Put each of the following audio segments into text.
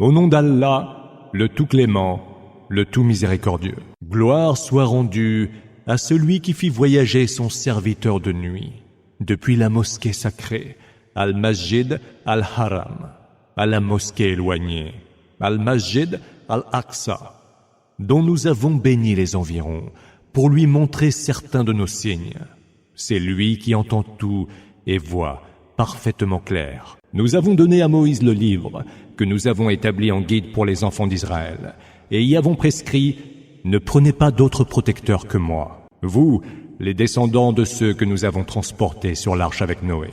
Au nom d'Allah, le tout clément, le tout miséricordieux. Gloire soit rendue à celui qui fit voyager son serviteur de nuit, depuis la mosquée sacrée, Al-Masjid Al-Haram, à la mosquée éloignée, Al-Masjid Al-Aqsa, dont nous avons béni les environs, pour lui montrer certains de nos signes. C'est lui qui entend tout et voit parfaitement clair. Nous avons donné à Moïse le livre que nous avons établi en guide pour les enfants d'Israël, et y avons prescrit « Ne prenez pas d'autres protecteurs que moi, vous, les descendants de ceux que nous avons transportés sur l'arche avec Noé. »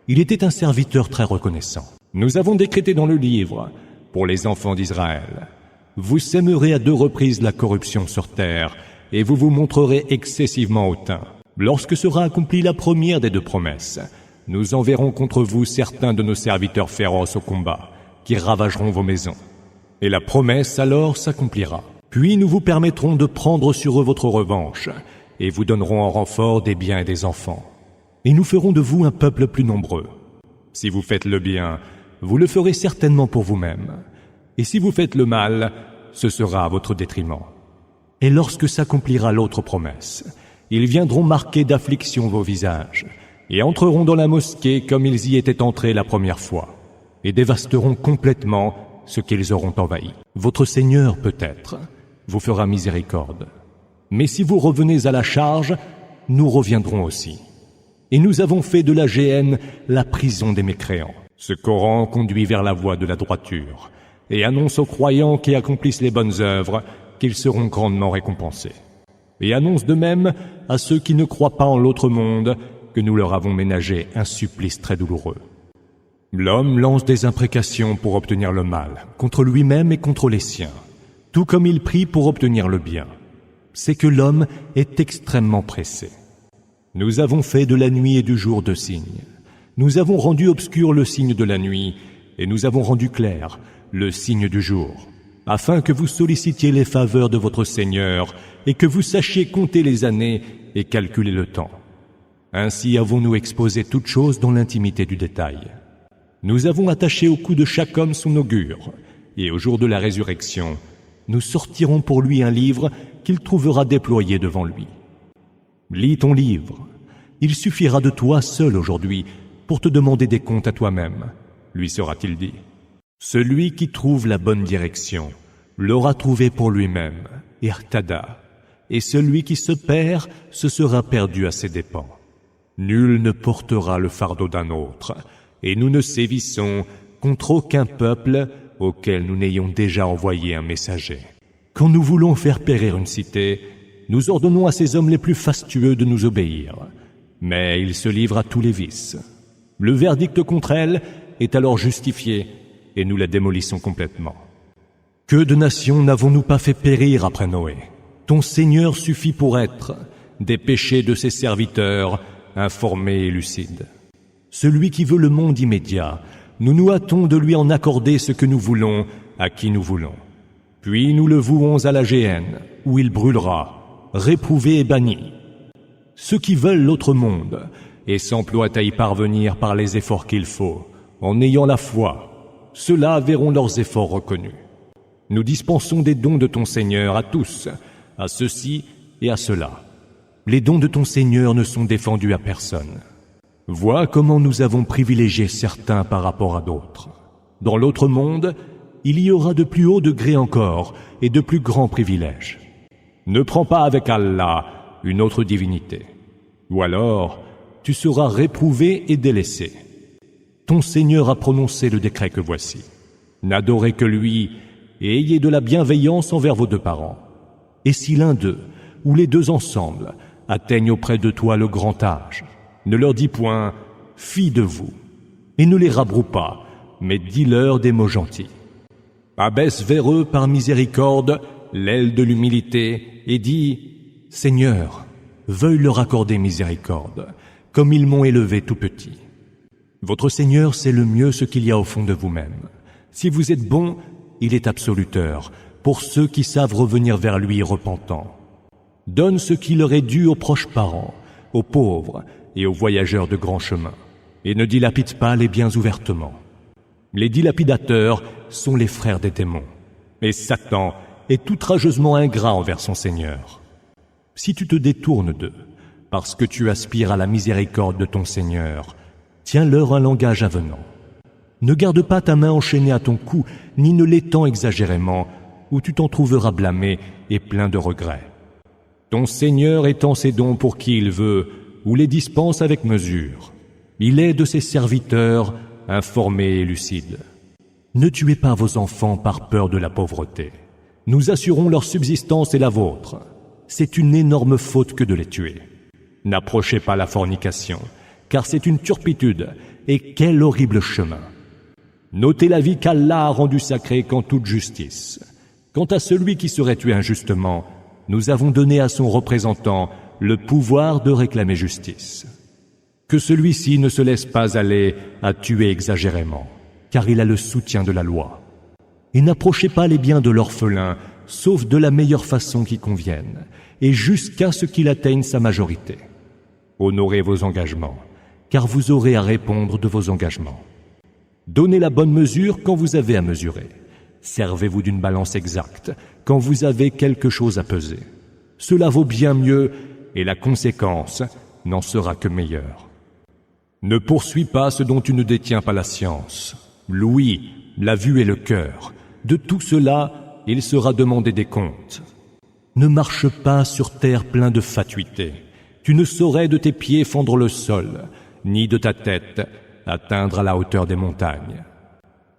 Il était un serviteur très reconnaissant. Nous avons décrété dans le livre, pour les enfants d'Israël, « Vous sèmerez à 2 reprises la corruption sur terre, et vous vous montrerez excessivement hautain. Lorsque sera accomplie la première des 2 promesses, nous enverrons contre vous certains de nos serviteurs féroces au combat, qui ravageront vos maisons. Et la promesse alors s'accomplira. Puis nous vous permettrons de prendre sur eux votre revanche, et vous donnerons en renfort des biens et des enfants. Et nous ferons de vous un peuple plus nombreux. Si vous faites le bien, vous le ferez certainement pour vous-même. Et si vous faites le mal, ce sera à votre détriment. Et lorsque s'accomplira l'autre promesse, ils viendront marquer d'affliction vos visages, et entreront dans la mosquée comme ils y étaient entrés la première fois, et dévasteront complètement ce qu'ils auront envahi. Votre Seigneur, peut-être, vous fera miséricorde. Mais si vous revenez à la charge, nous reviendrons aussi. Et nous avons fait de la géhenne la prison des mécréants. Ce Coran conduit vers la voie de la droiture, et annonce aux croyants qui accomplissent les bonnes œuvres qu'ils seront grandement récompensés. Et annonce de même à ceux qui ne croient pas en l'autre monde que nous leur avons ménagé un supplice très douloureux. L'homme lance des imprécations pour obtenir le mal, contre lui-même et contre les siens, tout comme il prie pour obtenir le bien. C'est que l'homme est extrêmement pressé. Nous avons fait de la nuit et du jour 2 signes. Nous avons rendu obscur le signe de la nuit, et nous avons rendu clair le signe du jour, afin que vous sollicitiez les faveurs de votre Seigneur et que vous sachiez compter les années et calculer le temps. Ainsi avons-nous exposé toutes choses dans l'intimité du détail. Nous avons attaché au cou de chaque homme son augure, et au jour de la résurrection, nous sortirons pour lui un livre qu'il trouvera déployé devant lui. Lis ton livre. Il suffira de toi seul aujourd'hui pour te demander des comptes à toi-même, lui sera-t-il dit. Celui qui trouve la bonne direction l'aura trouvée pour lui-même, irtada, et celui qui se perd se sera perdu à ses dépens. Nul ne portera le fardeau d'un autre, et nous ne sévissons contre aucun peuple auquel nous n'ayons déjà envoyé un messager. Quand nous voulons faire périr une cité, nous ordonnons à ces hommes les plus fastueux de nous obéir, mais ils se livrent à tous les vices. Le verdict contre elle est alors justifié, et nous la démolissons complètement. Que de nations n'avons-nous pas fait périr après Noé? Ton Seigneur suffit pour être des péchés de ses serviteurs, informés et lucides. Celui qui veut le monde immédiat, nous nous hâtons de lui en accorder ce que nous voulons à qui nous voulons. Puis nous le vouons à la géhenne, où il brûlera, réprouvé et banni. Ceux qui veulent l'autre monde et s'emploient à y parvenir par les efforts qu'il faut, en ayant la foi, ceux-là verront leurs efforts reconnus. Nous dispensons des dons de ton Seigneur à tous, à ceux-ci et à ceux-là. Les dons de ton Seigneur ne sont défendus à personne. Vois comment nous avons privilégié certains par rapport à d'autres. Dans l'autre monde, il y aura de plus hauts degrés encore et de plus grands privilèges. Ne prends pas avec Allah une autre divinité, ou alors tu seras réprouvé et délaissé. Ton Seigneur a prononcé le décret que voici. N'adorez que lui et ayez de la bienveillance envers vos 2 parents. Et si l'un d'eux, ou les 2 ensemble, atteignent auprès de toi le grand âge, ne leur dis point « Fi de vous » et ne les rabroue pas, mais dis-leur des mots gentils. Abaisse vers eux par miséricorde l'aile de l'humilité et dis « Seigneur, veuille leur accorder miséricorde, comme ils m'ont élevé tout petit. » Votre Seigneur sait le mieux ce qu'il y a au fond de vous-même. Si vous êtes bon, il est absoluteur pour ceux qui savent revenir vers lui repentants. Donne ce qui leur est dû aux proches parents, aux pauvres et aux voyageurs de grand chemin, et ne dilapide pas les biens ouvertement. Les dilapidateurs sont les frères des démons. Et Satan est outrageusement ingrat envers son Seigneur. Si tu te détournes d'eux, parce que tu aspires à la miséricorde de ton Seigneur, tiens-leur un langage avenant. Ne garde pas ta main enchaînée à ton cou, ni ne l'étends exagérément, ou tu t'en trouveras blâmé et plein de regrets. Ton Seigneur étend ses dons pour qui il veut, ou les dispense avec mesure. Il est de ses serviteurs, informés et lucides. Ne tuez pas vos enfants par peur de la pauvreté. Nous assurons leur subsistance et la vôtre. C'est une énorme faute que de les tuer. N'approchez pas la fornication, car c'est une turpitude, et quel horrible chemin. Notez la vie qu'Allah a rendue sacrée qu'en toute justice. Quant à celui qui serait tué injustement, nous avons donné à son représentant le pouvoir de réclamer justice. Que celui-ci ne se laisse pas aller à tuer exagérément, car il a le soutien de la loi. Et n'approchez pas les biens de l'orphelin, sauf de la meilleure façon qui convienne, et jusqu'à ce qu'il atteigne sa majorité. Honorez vos engagements, car vous aurez à répondre de vos engagements. Donnez la bonne mesure quand vous avez à mesurer. Servez-vous d'une balance exacte quand vous avez quelque chose à peser. Cela vaut bien mieux, et la conséquence n'en sera que meilleure. Ne poursuis pas ce dont tu ne détiens pas la science. L'ouïe, la vue et le cœur. De tout cela, il sera demandé des comptes. Ne marche pas sur terre plein de fatuité. Tu ne saurais de tes pieds fendre le sol, ni de ta tête atteindre à la hauteur des montagnes.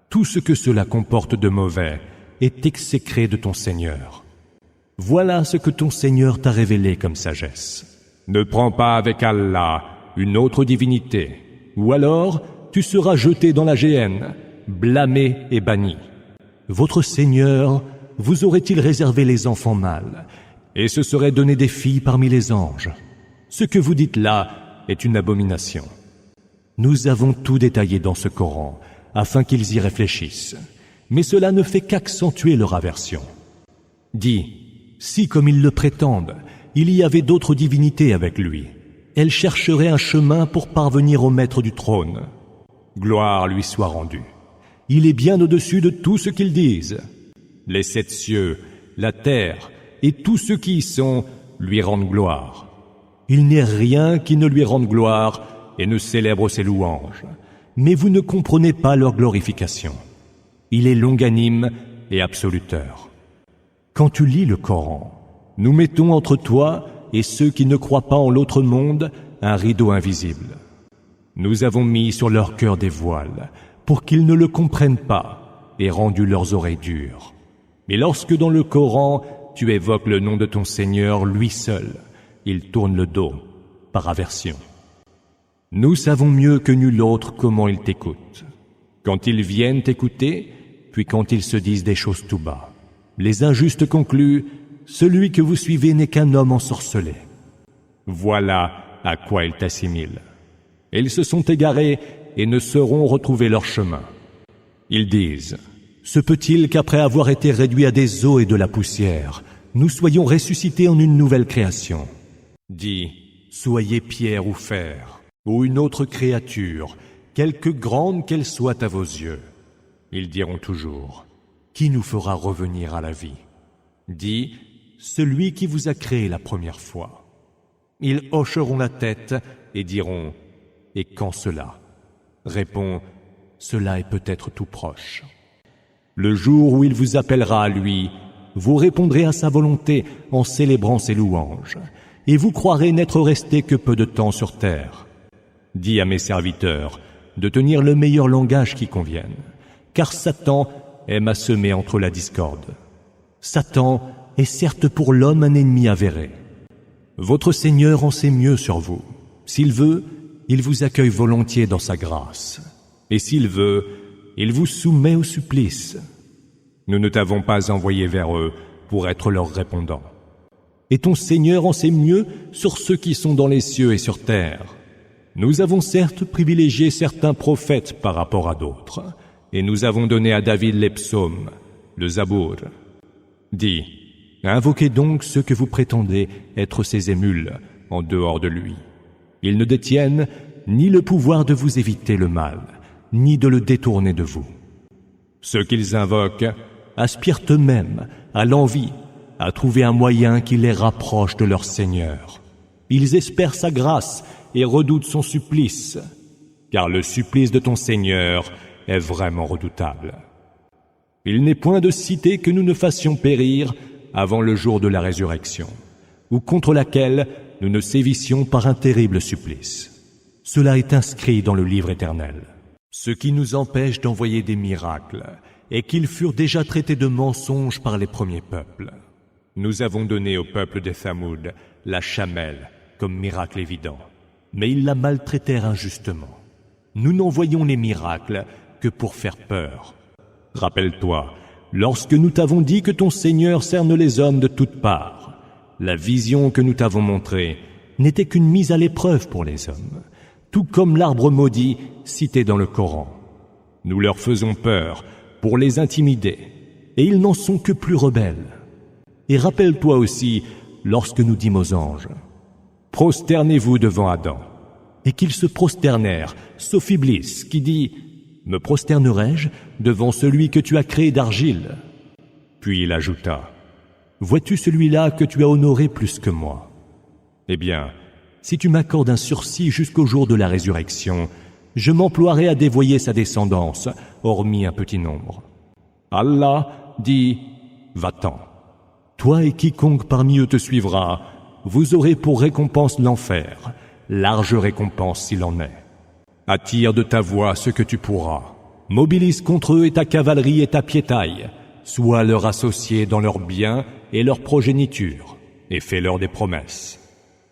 Tout ce que cela comporte de mauvais est exécré de ton Seigneur. Voilà ce que ton Seigneur t'a révélé comme sagesse. Ne prends pas avec Allah une autre divinité, ou alors tu seras jeté dans la géhenne, blâmé et banni. Votre Seigneur vous aurait-il réservé les enfants mâles, et se serait donné des filles parmi les anges? Ce que vous dites là est une abomination. Nous avons tout détaillé dans ce Coran, afin qu'ils y réfléchissent, mais cela ne fait qu'accentuer leur aversion. Dis, si comme ils le prétendent, il y avait d'autres divinités avec lui, elles chercheraient un chemin pour parvenir au maître du trône. Gloire lui soit rendue. Il est bien au-dessus de tout ce qu'ils disent. Les 7 cieux, la terre et tous ceux qui y sont lui rendent gloire. Il n'est rien qui ne lui rende gloire et ne célèbre ses louanges, mais vous ne comprenez pas leur glorification. Il est longanime et absoluteur. Quand tu lis le Coran, nous mettons entre toi et ceux qui ne croient pas en l'autre monde un rideau invisible. Nous avons mis sur leur cœur des voiles pour qu'ils ne le comprennent pas et rendu leurs oreilles dures. Mais lorsque dans le Coran tu évoques le nom de ton Seigneur lui seul, ils tournent le dos par aversion. Nous savons mieux que nul autre comment ils t'écoutent. Quand ils viennent t'écouter, puis quand ils se disent des choses tout bas. Les injustes concluent, celui que vous suivez n'est qu'un homme ensorcelé. Voilà à quoi ils t'assimilent. Ils se sont égarés et ne sauront retrouver leur chemin. Ils disent, se peut-il qu'après avoir été réduits à des os et de la poussière, nous soyons ressuscités en une nouvelle création? Dis, soyez pierre ou fer, ou une autre créature, quelque grande qu'elle soit à vos yeux. Ils diront toujours, qui nous fera revenir à la vie? Dis, celui qui vous a créé la première fois. Ils hocheront la tête et diront, et quand cela? Réponds, cela est peut-être tout proche. Le jour où il vous appellera à lui, vous répondrez à sa volonté en célébrant ses louanges, et vous croirez n'être resté que peu de temps sur terre. Dis à mes serviteurs de tenir le meilleur langage qui convienne, car Satan aime à semer entre la discorde. Satan est certes pour l'homme un ennemi avéré. Votre Seigneur en sait mieux sur vous. S'il veut, il vous accueille volontiers dans sa grâce. Et s'il veut, il vous soumet au supplice. Nous ne t'avons pas envoyé vers eux pour être leur répondant. Et ton Seigneur en sait mieux sur ceux qui sont dans les cieux et sur terre. Nous avons certes privilégié certains prophètes par rapport à d'autres, et nous avons donné à David les psaumes, le Zabour. Dis, invoquez donc ceux que vous prétendez être ses émules en dehors de lui. Ils ne détiennent ni le pouvoir de vous éviter le mal, ni de le détourner de vous. Ceux qu'ils invoquent aspirent eux-mêmes à l'envie, à trouver un moyen qui les rapproche de leur Seigneur. Ils espèrent sa grâce et redoutent son supplice, car le supplice de ton Seigneur est vraiment redoutable. Il n'est point de cité que nous ne fassions périr avant le jour de la résurrection, ou contre laquelle nous ne sévissions par un terrible supplice. Cela est inscrit dans le livre éternel. Ce qui nous empêche d'envoyer des miracles est qu'ils furent déjà traités de mensonges par les premiers peuples. Nous avons donné au peuple des Thamoud la chamelle comme miracle évident, mais ils la maltraitèrent injustement. Nous n'envoyons les miracles que pour faire peur. Rappelle-toi, lorsque nous t'avons dit que ton Seigneur cerne les hommes de toutes parts, la vision que nous t'avons montrée n'était qu'une mise à l'épreuve pour les hommes, tout comme l'arbre maudit cité dans le Coran. Nous leur faisons peur pour les intimider, et ils n'en sont que plus rebelles. Et rappelle-toi aussi lorsque nous dîmes aux anges, « Prosternez-vous devant Adam », et qu'ils se prosternèrent, sauf Iblis, qui dit « Me prosternerai-je devant celui que tu as créé d'argile ?» Puis il ajouta « Vois-tu celui-là que tu as honoré plus que moi ? Eh bien, si tu m'accordes un sursis jusqu'au jour de la résurrection, je m'emploierai à dévoyer sa descendance, hormis un petit nombre. » Allah dit « Va-t'en. Toi et quiconque parmi eux te suivra, vous aurez pour récompense l'enfer, large récompense s'il en est. Attire de ta voix ce que tu pourras. Mobilise contre eux et ta cavalerie et ta piétaille. Sois leur associé dans leurs biens et leur progéniture, et fais-leur des promesses.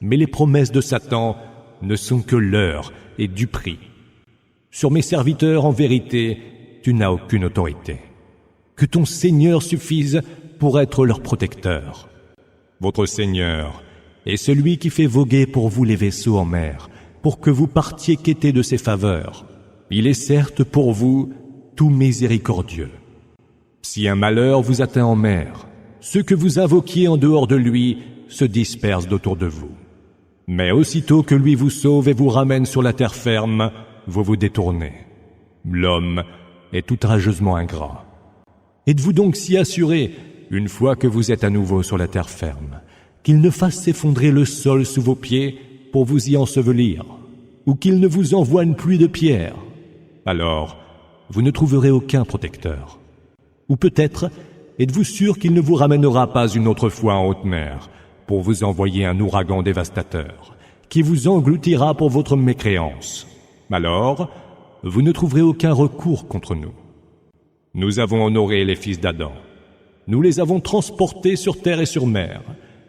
Mais les promesses de Satan ne sont que leurres et duperies. Sur mes serviteurs, en vérité, tu n'as aucune autorité. Que ton Seigneur suffise pour être leur protecteur. Votre Seigneur est celui qui fait voguer pour vous les vaisseaux en mer, pour que vous partiez quêter de ses faveurs. Il est certes pour vous tout miséricordieux. Si un malheur vous atteint en mer, ceux que vous invoquiez en dehors de lui se dispersent d'autour de vous. Mais aussitôt que lui vous sauve et vous ramène sur la terre ferme, vous vous détournez. L'homme est outrageusement ingrat. Êtes-vous donc si assuré, une fois que vous êtes à nouveau sur la terre ferme, qu'il ne fasse s'effondrer le sol sous vos pieds pour vous y ensevelir, ou qu'il ne vous envoie une pluie de pierres? Alors, vous ne trouverez aucun protecteur. Ou peut-être, êtes-vous sûr qu'il ne vous ramènera pas une autre fois en haute mer, pour vous envoyer un ouragan dévastateur, qui vous engloutira pour votre mécréance? Alors, vous ne trouverez aucun recours contre nous. Nous avons honoré les fils d'Adam. Nous les avons transportés sur terre et sur mer,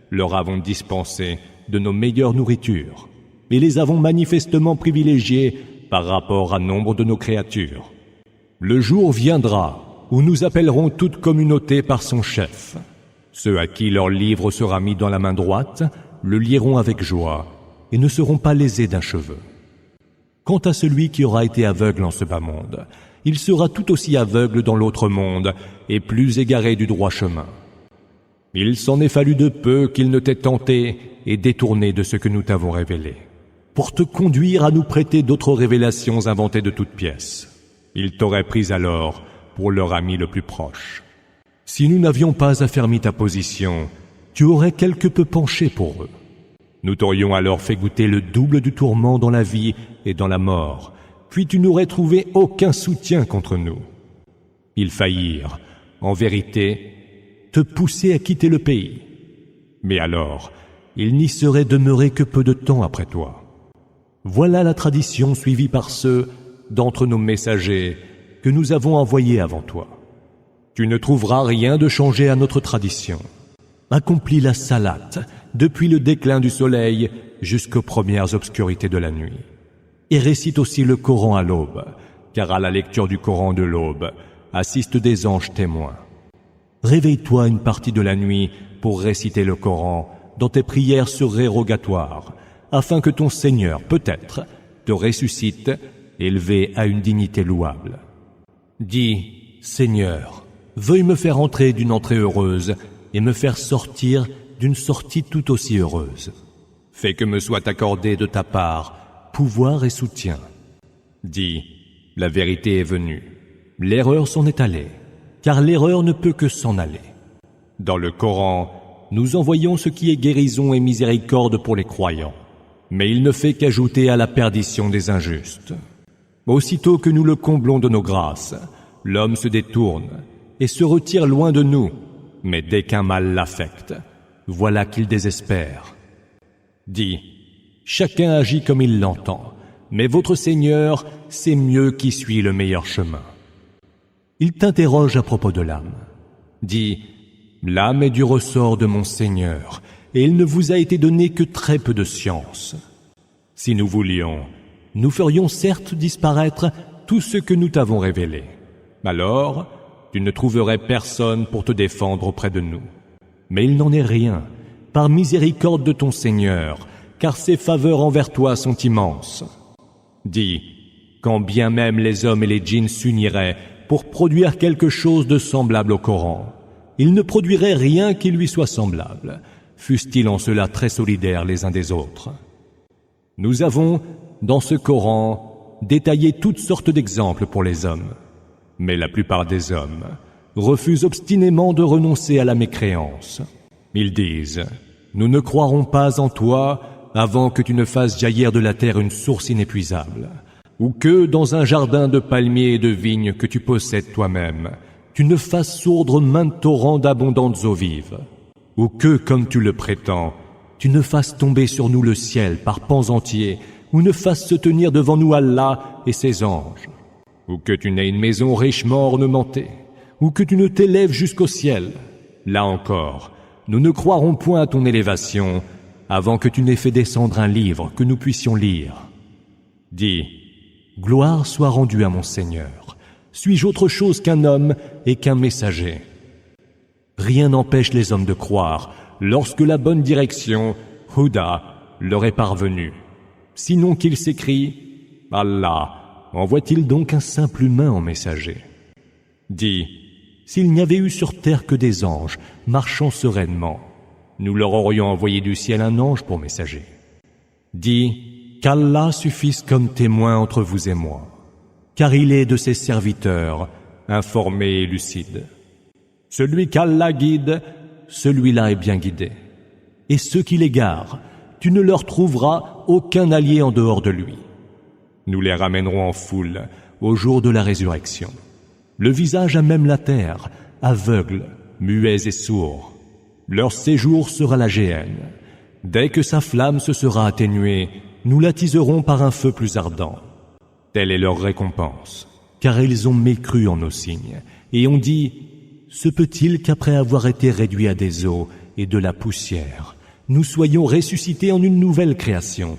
leur avons dispensé de nos meilleures nourritures, et les avons manifestement privilégiés par rapport à nombre de nos créatures. Le jour viendra où nous appellerons toute communauté par son chef. Ceux à qui leur livre sera mis dans la main droite le lieront avec joie et ne seront pas lésés d'un cheveu. Quant à celui qui aura été aveugle en ce bas monde, il sera tout aussi aveugle dans l'autre monde et plus égaré du droit chemin. Il s'en est fallu de peu qu'il ne t'ait tenté et détourné de ce que nous t'avons révélé, pour te conduire à nous prêter d'autres révélations inventées de toutes pièces. Ils t'auraient pris alors pour leur ami le plus proche. Si nous n'avions pas affermi ta position, tu aurais quelque peu penché pour eux. Nous t'aurions alors fait goûter le double du tourment dans la vie et dans la mort, puis tu n'aurais trouvé aucun soutien contre nous. Ils faillirent, en vérité, te pousser à quitter le pays. Mais alors, ils n'y seraient demeurés que peu de temps après toi. Voilà la tradition suivie par ceux d'entre nos messagers que nous avons envoyés avant toi. Tu ne trouveras rien de changé à notre tradition. Accomplis la salate depuis le déclin du soleil jusqu'aux premières obscurités de la nuit. Et récite aussi le Coran à l'aube, car à la lecture du Coran de l'aube assistent des anges témoins. Réveille-toi une partie de la nuit pour réciter le Coran dans tes prières surérogatoires, afin que ton Seigneur, peut-être, te ressuscite, élevé à une dignité louable. Dis, Seigneur, veuille me faire entrer d'une entrée heureuse et me faire sortir d'une sortie tout aussi heureuse. Fais que me soit accordé de ta part pouvoir et soutien. Dis, la vérité est venue. l'erreur s'en est allée, car l'erreur ne peut que s'en aller. Dans le Coran, nous envoyons ce qui est guérison et miséricorde pour les croyants, mais il ne fait qu'ajouter à la perdition des injustes. Aussitôt que nous le comblons de nos grâces, l'homme se détourne et se retire loin de nous, mais dès qu'un mal l'affecte, voilà qu'il désespère. Dis, chacun agit comme il l'entend, mais votre Seigneur sait mieux qui suit le meilleur chemin. Il t'interroge à propos de l'âme. Dis, l'âme est du ressort de mon Seigneur, et il ne vous a été donné que très peu de science. Si nous voulions, nous ferions certes disparaître tout ce que nous t'avons révélé. Alors, tu ne trouverais personne pour te défendre auprès de nous. Mais il n'en est rien, par miséricorde de ton Seigneur, car ses faveurs envers toi sont immenses. Dis, quand bien même les hommes et les djinns s'uniraient pour produire quelque chose de semblable au Coran, ils ne produiraient rien qui lui soit semblable, fussent-ils en cela très solidaires les uns des autres. Nous avons, dans ce Coran, détaillé toutes sortes d'exemples pour les hommes, mais la plupart des hommes refusent obstinément de renoncer à la mécréance. Ils disent, nous ne croirons pas en toi avant que tu ne fasses jaillir de la terre une source inépuisable, ou que, dans un jardin de palmiers et de vignes que tu possèdes toi-même, tu ne fasses sourdre maintes torrents d'abondantes eaux vives, ou que, comme tu le prétends, tu ne fasses tomber sur nous le ciel par pans entiers, ou ne fasses se tenir devant nous Allah et ses anges, ou que tu n'aies une maison richement ornementée, ou que tu ne t'élèves jusqu'au ciel. Là encore, nous ne croirons point à ton élévation avant que tu n'aies fait descendre un livre que nous puissions lire. Dis, gloire soit rendue à mon Seigneur. Suis-je autre chose qu'un homme et qu'un messager? Rien n'empêche les hommes de croire lorsque la bonne direction, Huda, leur est parvenue. Sinon qu'ils s'écrient, Allah envoie-t-il donc un simple humain en messager? Dis, s'il n'y avait eu sur terre que des anges marchant sereinement, nous leur aurions envoyé du ciel un ange pour messager. Dis, qu'Allah suffise comme témoin entre vous et moi, car il est de ses serviteurs, informé et lucide. Celui qu'Allah guide, celui-là est bien guidé. Et ceux qui l'égarent, tu ne leur trouveras aucun allié en dehors de lui. Nous les ramènerons en foule au jour de la résurrection, le visage à même la terre, aveugles, muets et sourds. Leur séjour sera la géhenne. Dès que sa flamme se sera atténuée, nous l'attiserons par un feu plus ardent. Telle est leur récompense, car ils ont mécru en nos signes, et ont dit, se peut-il qu'après avoir été réduits à des eaux et de la poussière, nous soyons ressuscités en une nouvelle création?